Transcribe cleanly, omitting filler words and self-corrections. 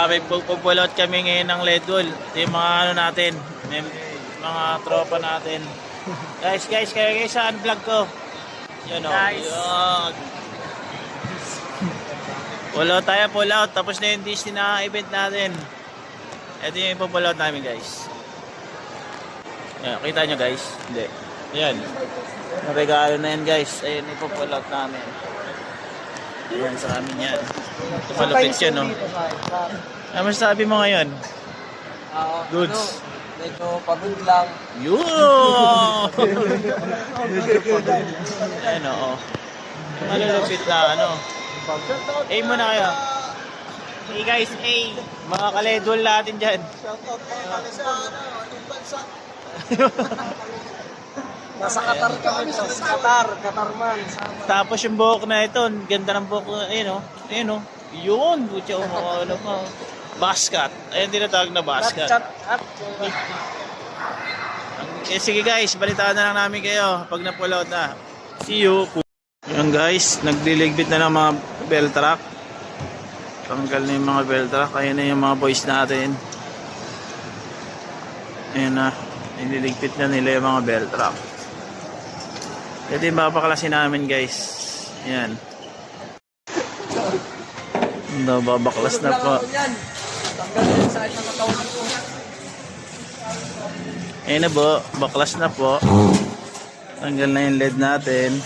May pupulot kami ngayon ng LED wall. Ito yung mga ano natin, may mga tropa natin. Guys, kayo sa unvlog ko. Yun o. Yun. Pull out. Tapos na yung Disney na event natin. Ito yung pull out namin, guys. Ayan, kita nyo, guys. Hindi. Ayan. Regalo na yan, guys. Ayan, ipupull out namin. Ayan, sa amin yan. Malupit yan, no? Ano masasabi mo ngayon? Goods. Medyo pagod lang. Yun! Ayan, oo. Malulupit na, ano. A mo na kayo. Hey guys, A. Mga kaledol natin dyan. Shoutout mga kami sa anong bansa. Nasa Qatar kami. Qatar man. Tapos yung buhok na ito, ganda ng buhok. Ayun o. Ayun o. Yun. Butya umakalo mo. Basket. Ayun tinatawag na basket. Sige guys, balitaan na lang namin kayo pag na-pull out na. See you. Yan guys, nagliligpit na ng mga bell truck. Tanggal na yung mga bell truck. Ayan na yung mga boys natin. Ayan na. Nililigpit na nila yung mga bell truck. Ito yung babaklasin namin guys. Ayan. Babaklas na po. Ayan na po. Baklas na po. Tanggal na yung LED natin.